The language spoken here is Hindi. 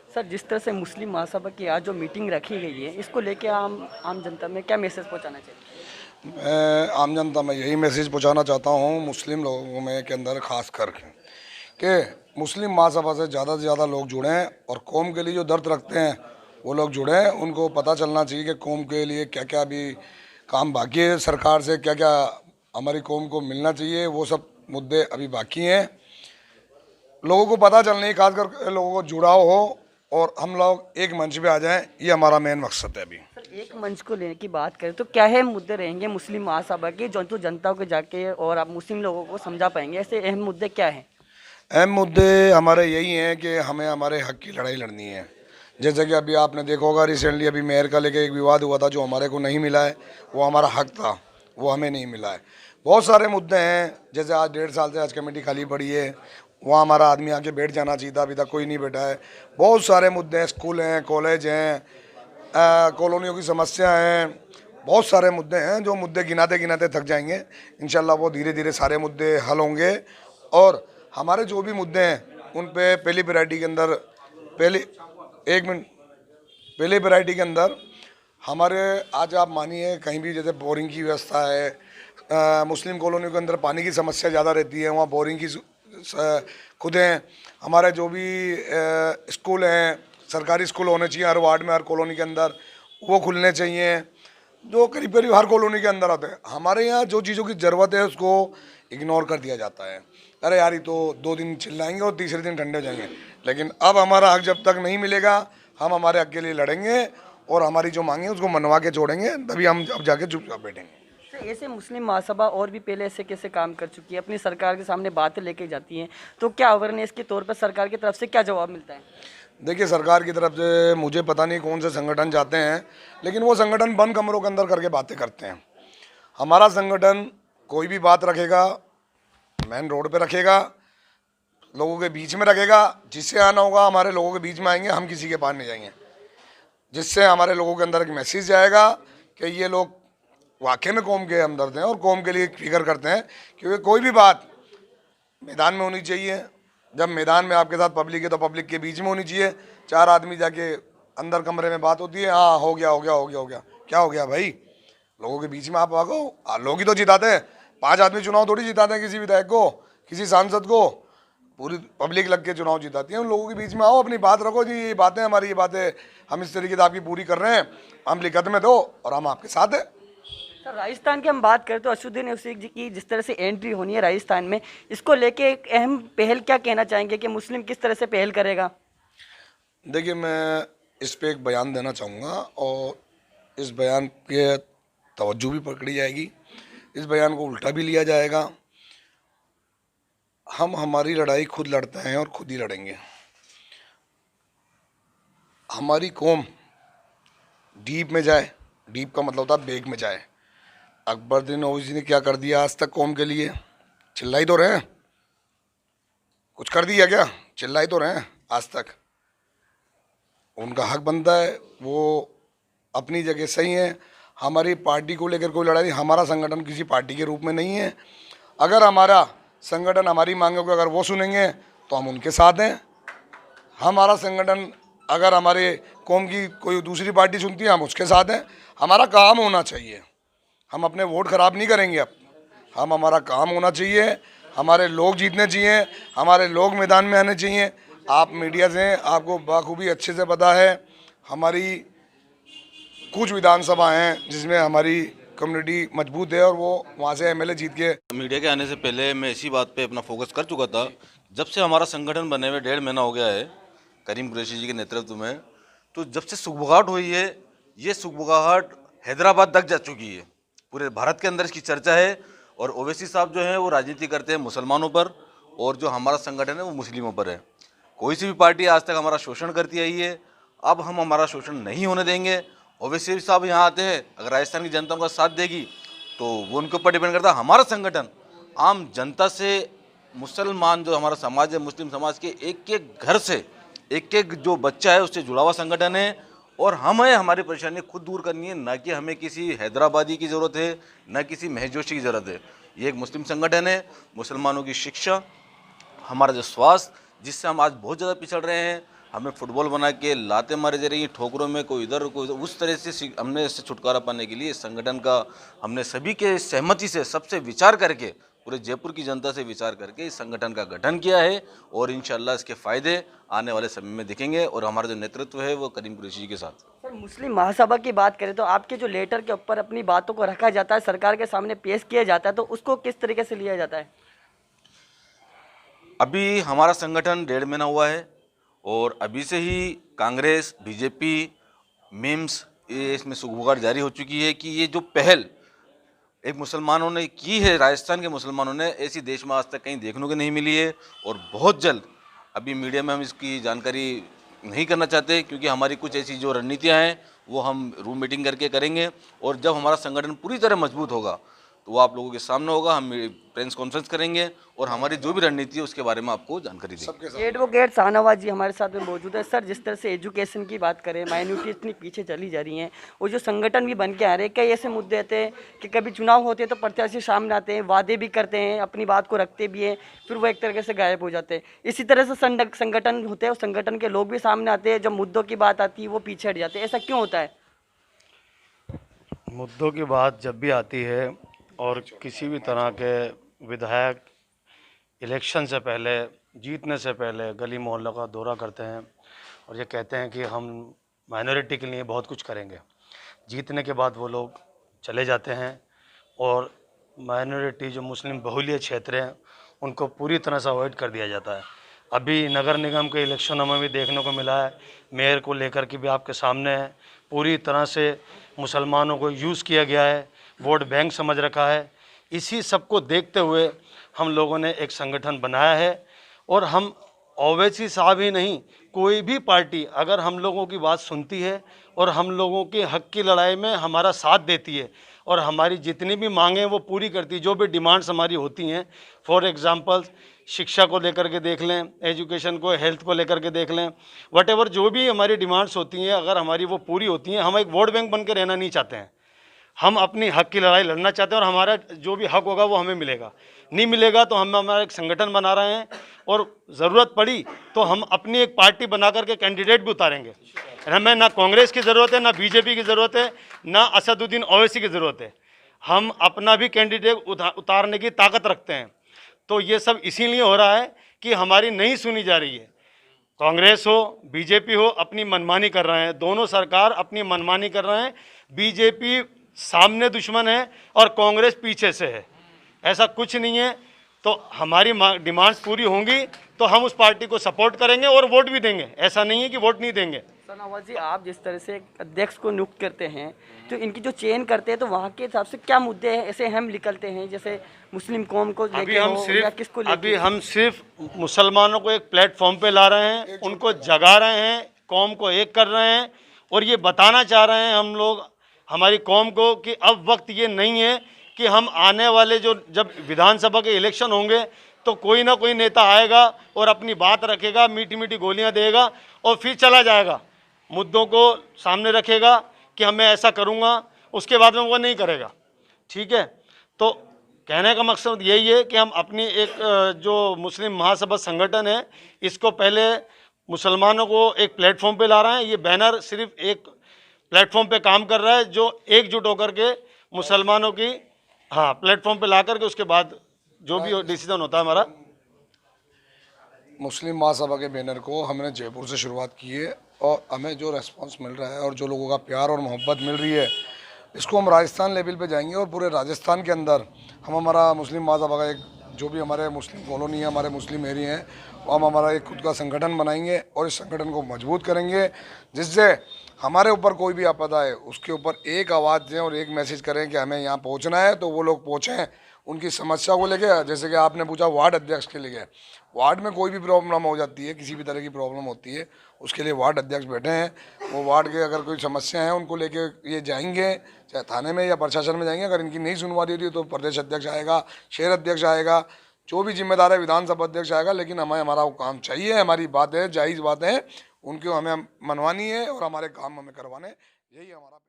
सर, जिस तरह से मुस्लिम महासभा की आज जो मीटिंग रखी गई है, इसको लेके आम आम जनता में क्या मैसेज पहुंचाना चाहिए? मैं आम जनता में यही मैसेज पहुंचाना चाहता हूं, मुस्लिम लोगों में के अंदर खास करके कि मुस्लिम महासभा से ज़्यादा लोग जुड़ें और कौम के लिए जो दर्द रखते हैं वो लोग जुड़ें। उनको पता चलना चाहिए कि कौम के लिए क्या क्या अभी काम बाकी है, सरकार से क्या क्या हमारी कौम को मिलना चाहिए, वो सब मुद्दे अभी बाकी हैं। लोगों को पता चलने, खासकर लोगों को जुड़ाव हो और हम लोग एक मंच पे आ जाएं, ये हमारा मेन मकसद है अभी। सर, एक मंच को लेने की बात करें तो क्या है मुद्दे रहेंगे मुस्लिम महासभा के जो तो जनता को जाके और आप मुस्लिम लोगों को समझा पाएंगे? ऐसे अहम मुद्दे क्या हैं? अहम मुद्दे हमारे यही हैं कि हमें हमारे हक की लड़ाई लड़नी है। जैसे कि अभी आपने देखा होगा, रिसेंटली अभी मेयर का लेके एक विवाद हुआ था, जो हमारे को नहीं मिला है, वो हमारा हक था, वो हमें नहीं मिला है। बहुत सारे मुद्दे हैं, जैसे आज 1.5 साल से आज कमेटी खाली पड़ी है, वहाँ हमारा आदमी आके बैठ जाना चाहिए था, अभी तक कोई नहीं बैठा है। बहुत सारे मुद्दे हैं, स्कूल हैं, कॉलेज हैं, कॉलोनियों की समस्या हैं, बहुत सारे मुद्दे हैं। जो मुद्दे गिनाते गिनाते थक जाएंगे, इंशाल्लाह वो धीरे धीरे सारे मुद्दे हल होंगे। और हमारे जो भी मुद्दे हैं उन पे पहली प्रायोरिटी के अंदर, पहली एक मिनट, पहली प्रायोरिटी के अंदर हमारे, आज आप मानिए कहीं भी जैसे बोरिंग की व्यवस्था है, मुस्लिम कॉलोनी के अंदर पानी की समस्या ज़्यादा रहती है, वहाँ बोरिंग की खुद हैं। हमारे जो भी स्कूल हैं, सरकारी स्कूल होने चाहिए हर वार्ड में, हर कॉलोनी के अंदर, वो खुलने चाहिए, जो करीब करीब हर कॉलोनी के अंदर आते हैं। हमारे यहाँ जो चीज़ों की ज़रूरत है उसको इग्नोर कर दिया जाता है। अरे यार, ये तो 2 दिन चिल्लाएंगे और तीसरे दिन ठंडे हो जाएंगे। लेकिन अब हमारा हक जब तक नहीं मिलेगा, हम हमारे हक के लिए लड़ेंगे और हमारी जो मांगे उसको मनवा के छोड़ेंगे, तभी हम अब जाके चुपचाप बैठेंगे। सर, ऐसे मुस्लिम महासभा और भी पहले ऐसे कैसे काम कर चुकी है, अपनी सरकार के सामने बातें लेके जाती हैं, तो क्या अवेयरनेस के तौर पर सरकार की तरफ से क्या जवाब मिलता है? देखिए, सरकार की तरफ से मुझे पता नहीं कौन से संगठन जाते हैं, लेकिन वो संगठन बंद कमरों के अंदर करके बातें करते हैं। हमारा संगठन कोई भी बात रखेगा, मेन रोड पे रखेगा, लोगों के बीच में रखेगा। जिससे आना होगा हमारे लोगों के बीच में आएंगे, हम किसी के पास नहीं जाएंगे। जिससे हमारे लोगों के अंदर एक मैसेज जाएगा कि ये लोग वाकई में कौम के हमदर्द हैं और कौम के लिए फिक्र करते हैं। क्योंकि कोई भी बात मैदान में होनी चाहिए। जब मैदान में आपके साथ पब्लिक है तो पब्लिक के बीच में होनी चाहिए। 4 आदमी जाके अंदर कमरे में बात होती है, हाँ हो गया हो गया हो गया हो गया, क्या हो गया भाई? लोगों के बीच में आप भागो। लोग ही तो जिताते हैं, 5 आदमी चुनाव थोड़ी जिताते हैं किसी विधायक को, किसी सांसद को। पूरी पब्लिक लग के चुनाव जिताती है। उन लोगों के बीच में आओ, अपनी बात रखो जी, ये बातें हमारी, ये बातें हम इस तरीके से आपकी पूरी कर रहे हैं, हम लिखत में दो और हम आपके साथ हैं। सर, राजस्थान की हम बात करें तो असुद्दीन ओवैसी जी की जिस तरह से एंट्री होनी है राजस्थान में, इसको लेके एक अहम पहल क्या कहना चाहेंगे कि मुस्लिम किस तरह से पहल करेगा? देखिए, मैं इस पे एक बयान देना चाहूँगा और इस बयान के तवज्जो भी पकड़ी जाएगी, इस बयान को उल्टा भी लिया जाएगा। हम हमारी लड़ाई खुद लड़ते हैं और खुद ही लड़ेंगे। हमारी कौम डीप में जाए, डीप का मतलब होता है बेग में जाए। अकबरुद्दीन ओवैसी ने क्या कर दिया आज तक कौम के लिए? चिल्ला ही तो रहे हैं, कुछ कर दिया क्या? चिल्ला ही तो रहे हैं आज तक। उनका हक बनता है, वो अपनी जगह सही है। हमारी पार्टी को लेकर कोई लड़ाई नहीं, हमारा संगठन किसी पार्टी के रूप में नहीं है। अगर हमारा संगठन हमारी मांगों को अगर वो सुनेंगे तो हम उनके साथ हैं। हमारा संगठन अगर हमारे कौम की कोई दूसरी पार्टी सुनती है, हम उसके साथ हैं। हमारा काम होना चाहिए, हम अपने वोट खराब नहीं करेंगे। अब हम, हमारा काम होना चाहिए, हमारे लोग जीतने चाहिए, हमारे लोग मैदान में आने चाहिए। आप मीडिया से आपको बाखूबी अच्छे से पता है, हमारी कुछ विधानसभा हैं जिसमें हमारी कम्युनिटी मजबूत है और वो वहाँ से एमएलए जीत के। मीडिया के आने से पहले मैं इसी बात पे अपना फोकस कर चुका था। जब से हमारा संगठन बने हुए 1.5 महीना हो गया है करीम कुरैशी जी के नेतृत्व में, तो जब से सुगबुगाहट हुई है, ये सुगबुगाहट हैदराबाद तक जा चुकी है। पूरे भारत के अंदर इसकी चर्चा है। और ओवैसी साहब जो हैं वो राजनीति करते हैं मुसलमानों पर, और जो हमारा संगठन है वो मुस्लिमों पर है। कोई सी भी पार्टी आज तक हमारा शोषण करती आई है, अब हम हमारा शोषण नहीं होने देंगे। ओवैसी साहब यहाँ आते हैं, अगर राजस्थान की जनता उनका साथ देगी तो वो उनके ऊपर डिपेंड करता है। हमारा संगठन आम जनता से, मुसलमान जो हमारा समाज है, मुस्लिम समाज के एक एक घर से, एक एक जो बच्चा है उससे जुड़ा हुआ संगठन है। और हमें हमारी परेशानी खुद दूर करनी है, ना कि हमें किसी हैदराबादी की ज़रूरत है, ना किसी महजोशी की ज़रूरत है। ये एक मुस्लिम संगठन है। मुसलमानों की शिक्षा, हमारा जो स्वास्थ्य, जिससे हम आज बहुत ज़्यादा पिछड़ रहे हैं, हमें फुटबॉल बना के लाते मारे जा रही हैं ठोकरों में, कोई इधर कोई उधर। उस तरह से हमने इससे छुटकारा पाने के लिए इस संगठन का हमने सभी के सहमति से सबसे विचार करके पूरे जयपुर की जनता से विचार करके इस संगठन का गठन किया है और इंशाल्लाह इसके फ़ायदे आने वाले समय में दिखेंगे और हमारा जो नेतृत्व है वो करीम कुरैशी जी के साथ। सर, मुस्लिम महासभा की बात करें तो आपके जो लेटर के ऊपर अपनी बातों को रखा जाता है, सरकार के सामने पेश किया जाता है, तो उसको किस तरीके से लिया जाता है? अभी हमारा संगठन 1.5 महीना हुआ है और अभी से ही कांग्रेस, बीजेपी, मिम्स ये इसमें सुगबुगाहट जारी हो चुकी है कि ये जो पहल एक मुसलमानों ने की है, राजस्थान के मुसलमानों ने, ऐसी देश में आज तक कहीं देखने को नहीं मिली है। और बहुत जल्द, अभी मीडिया में हम इसकी जानकारी नहीं करना चाहते क्योंकि हमारी कुछ ऐसी जो रणनीतियाँ हैं वो हम रूम मीटिंग करके करेंगे और जब हमारा संगठन पूरी तरह मजबूत होगा तो वो आप लोगों के सामने होगा। हम प्रेस कॉन्फ्रेंस करेंगे और हमारी जो भी रणनीति है उसके बारे में आपको जानकारी देंगे। एडवोकेट शाहनवाज जी हमारे साथ में मौजूद है। सर, जिस तरह से एजुकेशन की बात करें, माइनॉरिटी इतनी पीछे चली जा रही हैं और जो संगठन भी बन के आ रहे हैं, कई ऐसे मुद्दे आते हैं कि कभी चुनाव होते हैं तो प्रत्याशी सामने आते हैं, वादे भी करते हैं, अपनी बात को रखते भी हैं, फिर वो एक तरीके से गायब हो जाते हैं। इसी तरह से संगठन होते हैं और संगठन के लोग भी सामने आते हैं, जब मुद्दों की बात आती है वो पीछे हट जाते हैं। ऐसा क्यों होता है? मुद्दों की बात जब भी आती है और किसी भी तरह के विधायक इलेक्शन से पहले, जीतने से पहले गली मोहल्लों का दौरा करते हैं और ये कहते हैं कि हम माइनॉरिटी के लिए बहुत कुछ करेंगे, जीतने के बाद वो लोग चले जाते हैं और माइनॉरिटी जो मुस्लिम बहुल्य क्षेत्र हैं उनको पूरी तरह से अवॉइड कर दिया जाता है। अभी नगर निगम के इलेक्शनों में भी देखने को मिला है, मेयर को लेकर के भी आपके सामने है, पूरी तरह से मुसलमानों को यूज़ किया गया है, वोट बैंक समझ रखा है। इसी सब को देखते हुए हम लोगों ने एक संगठन बनाया है और हम ओवैसी साहब ही नहीं, कोई भी पार्टी अगर हम लोगों की बात सुनती है और हम लोगों के हक की लड़ाई में हमारा साथ देती है और हमारी जितनी भी मांगें वो पूरी करती है, जो भी डिमांड्स हमारी होती हैं, फॉर एग्जांपल शिक्षा को लेकर के देख लें, एजुकेशन को, हेल्थ को लेकर के देख लें, वटेवर जो भी हमारी डिमांड्स होती हैं अगर हमारी वो पूरी होती हैं, हम एक वोट बैंक बन के रहना नहीं चाहते हैं। हम अपनी हक की लड़ाई लड़ना चाहते हैं और हमारा जो भी हक होगा वो हमें मिलेगा। नहीं मिलेगा तो हम हमारा एक संगठन बना रहे हैं और ज़रूरत पड़ी तो हम अपनी एक पार्टी बना करके कैंडिडेट भी उतारेंगे। हमें ना कांग्रेस की ज़रूरत है, ना बीजेपी की ज़रूरत है, ना असदुद्दीन ओवैसी की ज़रूरत है। हम अपना भी कैंडिडेट उतारने की ताकत रखते हैं। तो ये सब इसीलिए हो रहा है कि हमारी नहीं सुनी जा रही है। कांग्रेस हो, बीजेपी हो, अपनी मनमानी कर रहे हैं, दोनों सरकार अपनी मनमानी कर रहे हैं। बीजेपी सामने दुश्मन है और कांग्रेस पीछे से है, ऐसा कुछ नहीं है। तो हमारी डिमांड्स पूरी होंगी तो हम उस पार्टी को सपोर्ट करेंगे और वोट भी देंगे, ऐसा नहीं है कि वोट नहीं देंगे। शाहनवाज जी, आप जिस तरह से एक अध्यक्ष को नियुक्त करते हैं तो इनकी जो चयन करते हैं तो वहाँ के हिसाब से क्या मुद्दे हैं ऐसे अहम निकलते हैं, जैसे मुस्लिम कौम को लेके या किसको लेके? अभी हम सिर्फ मुसलमानों को एक प्लेटफॉर्म पे ला रहे हैं, उनको जगा रहे हैं, कौम को एक कर रहे हैं और ये बताना चाह रहे हैं हम लोग हमारी कौम को कि अब वक्त ये नहीं है कि हम आने वाले जो जब विधानसभा के इलेक्शन होंगे तो कोई ना कोई नेता आएगा और अपनी बात रखेगा, मीठी मीठी गोलियां देगा और फिर चला जाएगा, मुद्दों को सामने रखेगा कि मैं ऐसा करूंगा, उसके बाद में वो नहीं करेगा। ठीक है, तो कहने का मकसद यही है कि हम अपनी एक जो मुस्लिम महासभा संगठन है इसको पहले मुसलमानों को एक प्लेटफॉर्म पे ला रहे हैं। ये बैनर सिर्फ एक प्लेटफॉर्म पे काम कर रहा है जो एकजुट होकर के मुसलमानों की प्लेटफॉर्म पे ला करके उसके बाद जो भी डिसीजन होता है हमारा। मुस्लिम महासभा के बैनर को हमने जयपुर से शुरुआत की है और हमें जो रेस्पॉन्स मिल रहा है और जो लोगों का प्यार और मोहब्बत मिल रही है इसको हम राजस्थान लेवल पे जाएंगे और पूरे राजस्थान के अंदर हम हमारा मुस्लिम महासभा का एक जो भी हमारे मुस्लिम कॉलोनी है, हमारे मुस्लिम एरिया हैं, वो हम हमारा एक खुद का संगठन बनाएंगे और इस संगठन को मजबूत करेंगे जिससे हमारे ऊपर कोई भी आपदा है उसके ऊपर एक आवाज़ दें और एक मैसेज करें कि हमें यहाँ पहुँचना है तो वो लोग पहुँचें उनकी समस्या को लेके। जैसे कि आपने पूछा वार्ड अध्यक्ष के लिए, वार्ड में कोई भी प्रॉब्लम हो जाती है, किसी भी तरह की प्रॉब्लम होती है, उसके लिए वार्ड अध्यक्ष बैठे हैं। वो वार्ड के अगर कोई समस्या है उनको लेके ये जाएंगे, चाहे थाने में या प्रशासन में जाएंगे। अगर इनकी नहीं सुनवाई होती तो प्रदेश अध्यक्ष आएगा, शहर अध्यक्ष आएगा, जो भी जिम्मेदार है विधानसभा अध्यक्ष आएगा। लेकिन हमें हमारा वो काम चाहिए, हमारी बात है, जायज़ बात है, उनको हमें मनवानी है और हमारे काम हमें करवाने, यही हमारा